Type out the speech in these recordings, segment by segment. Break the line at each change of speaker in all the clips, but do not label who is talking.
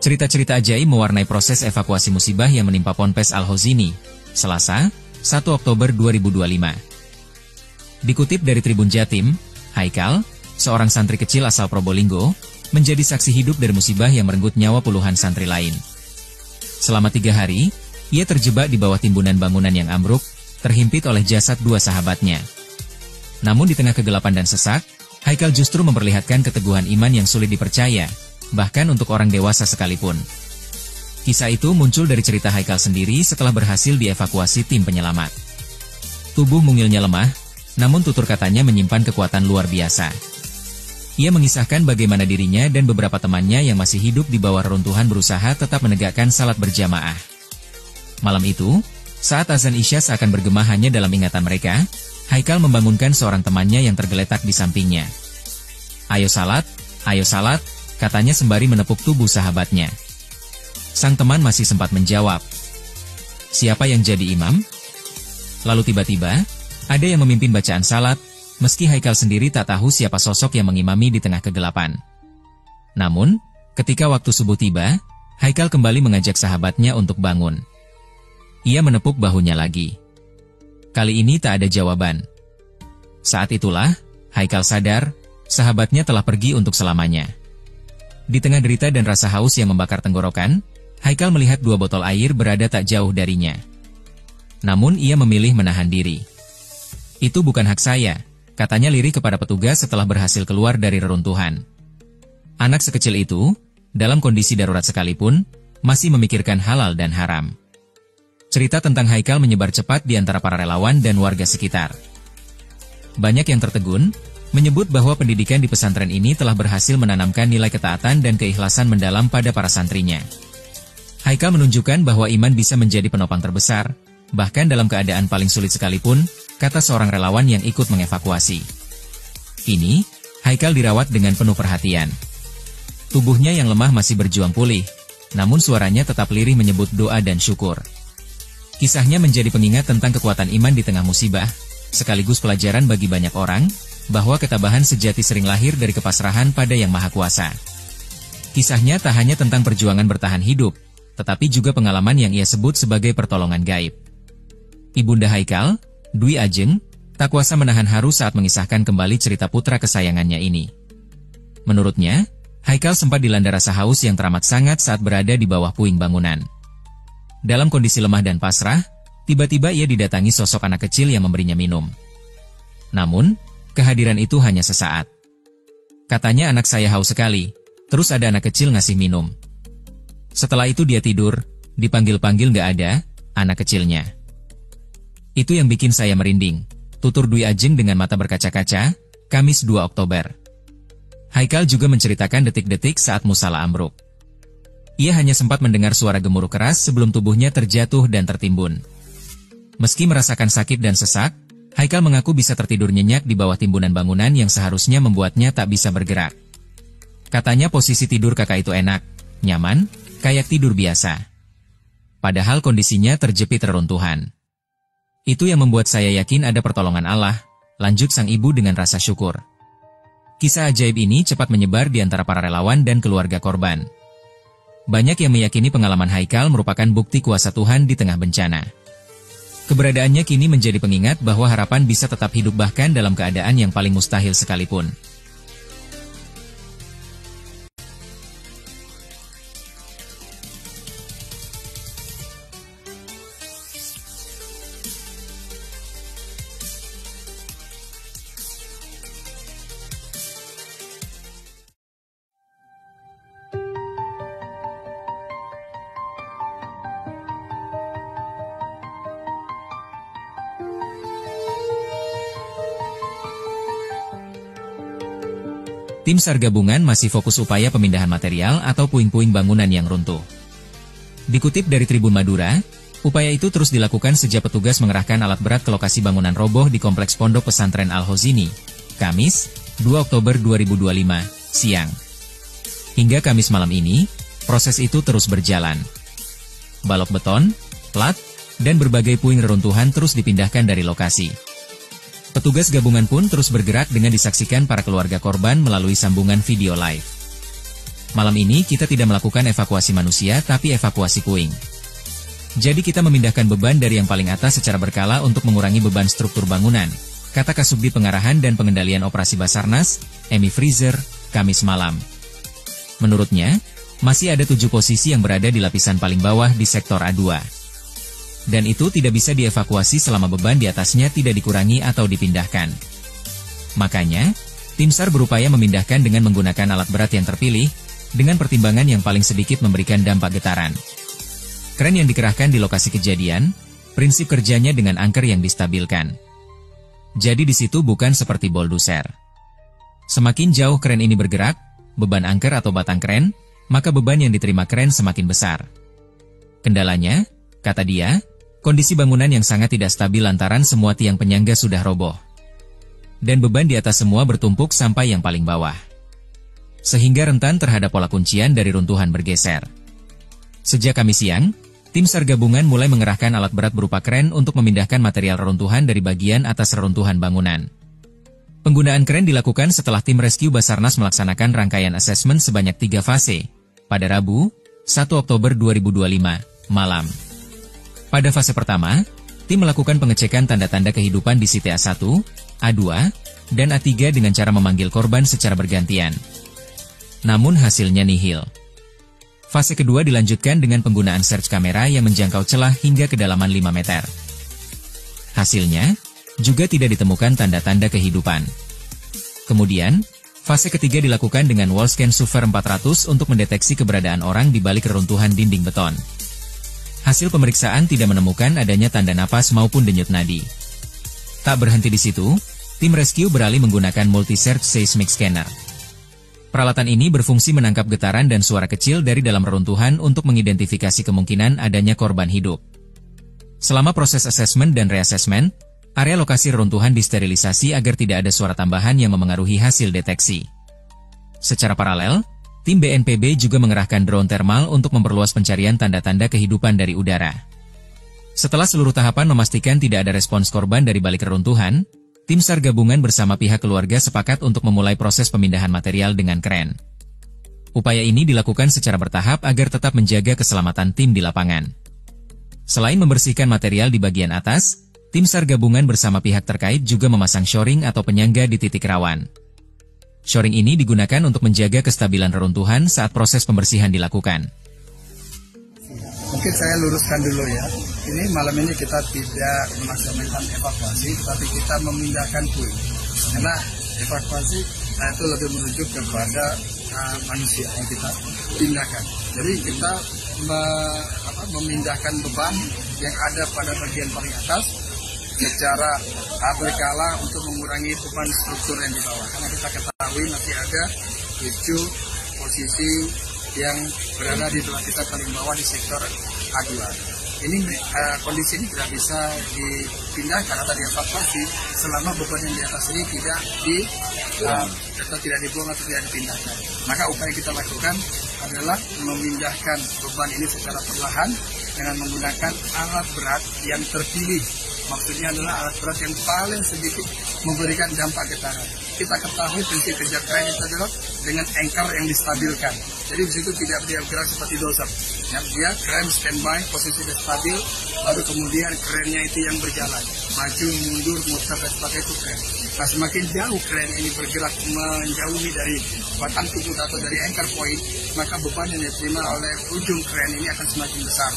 Cerita-cerita ajaib mewarnai proses evakuasi musibah yang menimpa Ponpes Al-Hozini, Selasa, 1 Oktober 2025. Dikutip dari Tribun Jatim, Haikal, seorang santri kecil asal Probolinggo, menjadi saksi hidup dari musibah yang merenggut nyawa puluhan santri lain. Selama 3 hari, ia terjebak di bawah timbunan bangunan yang ambruk, terhimpit oleh jasad 2 sahabatnya. Namun di tengah kegelapan dan sesak, Haikal justru memperlihatkan keteguhan iman yang sulit dipercaya, bahkan untuk orang dewasa sekalipun. Kisah itu muncul dari cerita Haikal sendiri setelah berhasil dievakuasi tim penyelamat. Tubuh mungilnya lemah, namun tutur katanya menyimpan kekuatan luar biasa. Ia mengisahkan bagaimana dirinya dan beberapa temannya yang masih hidup di bawah reruntuhan berusaha tetap menegakkan salat berjamaah. Malam itu, saat azan Isya seakan bergema hanya dalam ingatan mereka, Haikal membangunkan seorang temannya yang tergeletak di sampingnya. Ayo salat, katanya sembari menepuk tubuh sahabatnya. Sang teman masih sempat menjawab, siapa yang jadi imam? Lalu tiba-tiba, ada yang memimpin bacaan salat, meski Haikal sendiri tak tahu siapa sosok yang mengimami di tengah kegelapan. Namun, ketika waktu subuh tiba, Haikal kembali mengajak sahabatnya untuk bangun. Ia menepuk bahunya lagi. Kali ini tak ada jawaban. Saat itulah, Haikal sadar, sahabatnya telah pergi untuk selamanya. Di tengah derita dan rasa haus yang membakar tenggorokan, Haikal melihat 2 botol air berada tak jauh darinya. Namun ia memilih menahan diri. Itu bukan hak saya, katanya lirih kepada petugas setelah berhasil keluar dari reruntuhan. Anak sekecil itu, dalam kondisi darurat sekalipun, masih memikirkan halal dan haram. Cerita tentang Haikal menyebar cepat di antara para relawan dan warga sekitar. Banyak yang tertegun, menyebut bahwa pendidikan di pesantren ini telah berhasil menanamkan nilai ketaatan dan keikhlasan mendalam pada para santrinya. Haikal menunjukkan bahwa iman bisa menjadi penopang terbesar, bahkan dalam keadaan paling sulit sekalipun, kata seorang relawan yang ikut mengevakuasi. Kini, Haikal dirawat dengan penuh perhatian. Tubuhnya yang lemah masih berjuang pulih, namun suaranya tetap lirih menyebut doa dan syukur. Kisahnya menjadi pengingat tentang kekuatan iman di tengah musibah, sekaligus pelajaran bagi banyak orang, bahwa ketabahan sejati sering lahir dari kepasrahan pada Yang Maha Kuasa. Kisahnya tak hanya tentang perjuangan bertahan hidup, tetapi juga pengalaman yang ia sebut sebagai pertolongan gaib. Ibunda Haikal, Dwi Ajeng, tak kuasa menahan haru saat mengisahkan kembali cerita putra kesayangannya ini. Menurutnya, Haikal sempat dilanda rasa haus yang teramat sangat saat berada di bawah puing bangunan. Dalam kondisi lemah dan pasrah, tiba-tiba ia didatangi sosok anak kecil yang memberinya minum. Namun, kehadiran itu hanya sesaat. Katanya anak saya haus sekali, terus ada anak kecil ngasih minum. Setelah itu dia tidur, dipanggil-panggil gak ada, anak kecilnya. Itu yang bikin saya merinding, tutur Dwi Ajeng dengan mata berkaca-kaca, Kamis 2 Oktober. Haikal juga menceritakan detik-detik saat musala ambruk. Ia hanya sempat mendengar suara gemuruh keras sebelum tubuhnya terjatuh dan tertimbun. Meski merasakan sakit dan sesak, Haikal mengaku bisa tertidur nyenyak di bawah timbunan bangunan yang seharusnya membuatnya tak bisa bergerak. Katanya posisi tidur kakak itu enak, nyaman, kayak tidur biasa. Padahal kondisinya terjepit reruntuhan. Itu yang membuat saya yakin ada pertolongan Allah, lanjut sang ibu dengan rasa syukur. Kisah ajaib ini cepat menyebar di antara para relawan dan keluarga korban. Banyak yang meyakini pengalaman Haikal merupakan bukti kuasa Tuhan di tengah bencana. Keberadaannya kini menjadi pengingat bahwa harapan bisa tetap hidup bahkan dalam keadaan yang paling mustahil sekalipun. Tim SAR gabungan masih fokus upaya pemindahan material atau puing-puing bangunan yang runtuh. Dikutip dari Tribun Madura, upaya itu terus dilakukan sejak petugas mengerahkan alat berat ke lokasi bangunan roboh di Kompleks Pondok Pesantren Al-Hozini, Kamis, 2 Oktober 2025, siang. Hingga Kamis malam ini, proses itu terus berjalan. Balok beton, plat, dan berbagai puing reruntuhan terus dipindahkan dari lokasi. Petugas gabungan pun terus bergerak dengan disaksikan para keluarga korban melalui sambungan video live. Malam ini kita tidak melakukan evakuasi manusia tapi evakuasi puing. Jadi kita memindahkan beban dari yang paling atas secara berkala untuk mengurangi beban struktur bangunan, kata Kasubdit Pengarahan dan Pengendalian Operasi Basarnas, Emi Freezer, Kamis malam. Menurutnya, masih ada 7 posisi yang berada di lapisan paling bawah di sektor A2. Dan itu tidak bisa dievakuasi selama beban di atasnya tidak dikurangi atau dipindahkan. Makanya, tim SAR berupaya memindahkan dengan menggunakan alat berat yang terpilih, dengan pertimbangan yang paling sedikit memberikan dampak getaran. Kren yang dikerahkan di lokasi kejadian, prinsip kerjanya dengan angker yang distabilkan. Jadi di situ bukan seperti bulldozer. Semakin jauh kren ini bergerak, beban angker atau batang kren, maka beban yang diterima kren semakin besar. Kendalanya, kata dia, kondisi bangunan yang sangat tidak stabil lantaran semua tiang penyangga sudah roboh. Dan beban di atas semua bertumpuk sampai yang paling bawah. Sehingga rentan terhadap pola kuncian dari runtuhan bergeser. Sejak Kamis siang, tim SAR gabungan mulai mengerahkan alat berat berupa kren untuk memindahkan material reruntuhan dari bagian atas reruntuhan bangunan. Penggunaan kren dilakukan setelah tim rescue Basarnas melaksanakan rangkaian asesmen sebanyak 3 fase, pada Rabu, 1 Oktober 2025, malam. Pada fase pertama, tim melakukan pengecekan tanda-tanda kehidupan di site A1, A2, dan A3 dengan cara memanggil korban secara bergantian. Namun hasilnya nihil. Fase kedua dilanjutkan dengan penggunaan search kamera yang menjangkau celah hingga kedalaman 5 meter. Hasilnya, juga tidak ditemukan tanda-tanda kehidupan. Kemudian, fase ketiga dilakukan dengan wall scan Super 400 untuk mendeteksi keberadaan orang di balik reruntuhan dinding beton. Hasil pemeriksaan tidak menemukan adanya tanda napas maupun denyut nadi. Tak berhenti di situ, tim rescue beralih menggunakan multi-search seismic scanner. Peralatan ini berfungsi menangkap getaran dan suara kecil dari dalam reruntuhan untuk mengidentifikasi kemungkinan adanya korban hidup. Selama proses asesmen dan reasesmen, area lokasi reruntuhan disterilisasi agar tidak ada suara tambahan yang memengaruhi hasil deteksi. Secara paralel, tim BNPB juga mengerahkan drone thermal untuk memperluas pencarian tanda-tanda kehidupan dari udara. Setelah seluruh tahapan memastikan tidak ada respons korban dari balik reruntuhan, tim SAR gabungan bersama pihak keluarga sepakat untuk memulai proses pemindahan material dengan kren. Upaya ini dilakukan secara bertahap agar tetap menjaga keselamatan tim di lapangan. Selain membersihkan material di bagian atas, tim SAR gabungan bersama pihak terkait juga memasang shoring atau penyangga di titik rawan. Shoring ini digunakan untuk menjaga kestabilan reruntuhan saat proses pembersihan dilakukan.
Mungkin saya luruskan dulu ya. Ini malam ini kita tidak melaksanakan evakuasi, tetapi kita memindahkan puing. Karena evakuasi itu lebih merujuk kepada manusia yang kita pindahkan. Jadi kita memindahkan beban yang ada pada bagian paling atas secara berkala untuk mengurangi beban struktur yang di bawah. Karena kita ketahui masih ada 7 posisi yang berada di lapisan paling bawah di sektor A2. Ini kondisi ini tidak bisa dipindahkan atau dievakuasi selama beban yang di atas ini tidak dibuang atau tidak dipindahkan. Maka upaya kita lakukan adalah memindahkan beban ini secara perlahan dengan menggunakan alat berat yang terpilih. Maksudnya adalah alat berat yang paling sedikit memberikan dampak getaran. Kita ketahui prinsip kerja kren itu adalah dengan anchor yang distabilkan. Jadi di situ tidak dia bergerak seperti dozer. Ya, dia kren standby, posisi sudah stabil, baru kemudian kerennya itu yang berjalan. Maju, mundur, muter, dan sebagainya itu kren. Nah, semakin jauh kren ini bergerak menjauhi dari batang tubuh atau dari anchor point, maka beban yang diterima oleh ujung kren ini akan semakin besar.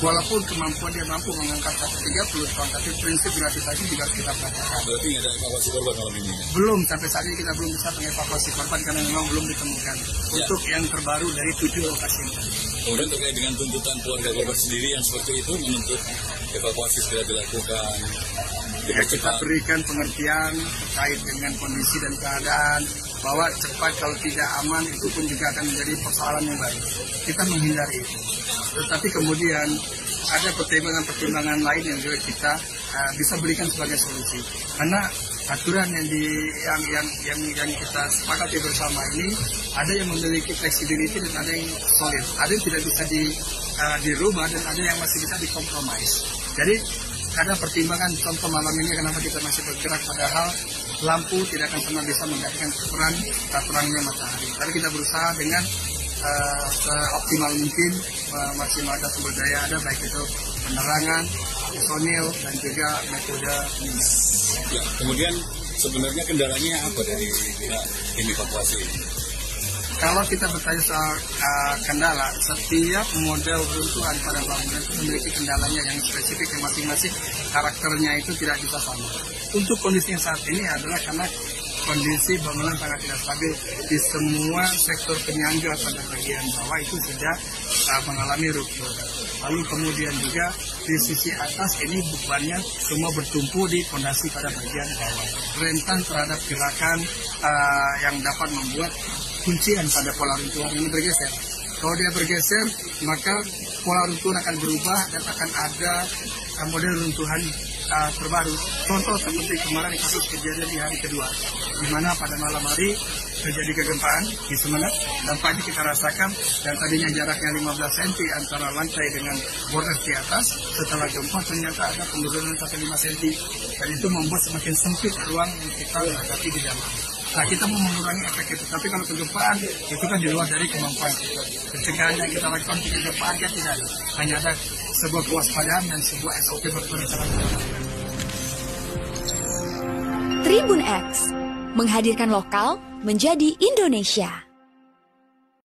Walaupun kemampuan dia mampu mengangkat 30 ton, tapi prinsip gravitasi juga harus kita perhatikan.
Berarti nggak ada evakuasi korban malam ini?
Belum, sampai saat ini kita belum bisa mengevakuasi korban karena memang belum ditemukan. Untuk yang terbaru dari 7 lokasi ini.
Kemudian terkait dengan tuntutan keluarga korban sendiri yang seperti itu menuntut evakuasi segera dilakukan.
Ya, kita berikan pengertian terkait dengan kondisi dan keadaan bahwa cepat kalau tidak aman itu pun juga akan menjadi persoalan yang baru. Kita menghindari itu. Tetapi kemudian ada pertimbangan-pertimbangan lain yang juga kita bisa berikan sebagai solusi. Karena aturan yang kita sepakati bersama ini ada yang memiliki flexibility dan ada yang solid. Ada yang tidak bisa dirubah dan ada yang masih bisa dikompromis. Jadi ada pertimbangan contoh malam ini kenapa kita masih bergerak padahal lampu tidak akan pernah bisa menggantikan peran terangnya matahari. Tapi kita berusaha dengan seoptimal mungkin, maksimal sumber daya ada, baik itu penerangan, personil, dan juga metode penyintas.
Ya, kemudian sebenarnya kendalanya apa dari tim evakuasi?
Kalau kita bertanya soal kendala, setiap model runtuhan pada bangunan itu memiliki kendalanya yang spesifik, yang masing-masing karakternya itu tidak bisa sama. Untuk kondisi yang saat ini adalah karena kondisi bangunan sangat tidak stabil di semua sektor penyangga pada bagian bawah itu sudah mengalami ruptur. Lalu kemudian juga di sisi atas ini bebannya semua bertumpu di fondasi pada bagian bawah. Rentan terhadap gerakan yang dapat membuat kuncian pada pola runtuhan ini bergeser. Kalau dia bergeser, maka pola runtuhan akan berubah dan akan ada model runtuhan terbaru. Contoh seperti kemarin kasus kejadian di hari kedua, di mana pada malam hari terjadi kegempaan di Sumeneb. Dampaknya kita rasakan, dan tadinya jaraknya 15 cm antara lantai dengan border di atas, setelah gempa ternyata ada penurunan sampai 5 cm. Dan itu membuat semakin sempit ruang yang kita hadapi di dalam. Nah, kita mau mengurangi efek itu, tapi kalau kegempaan itu kan di luar dari kemampuan kita. Pencegahan yang kita lakukan di kegempaan kan tidak ada, hanya ada sebuah kewaspadaan dan sebuah SOP berperencanaan.
Tribun X menghadirkan lokal menjadi Indonesia.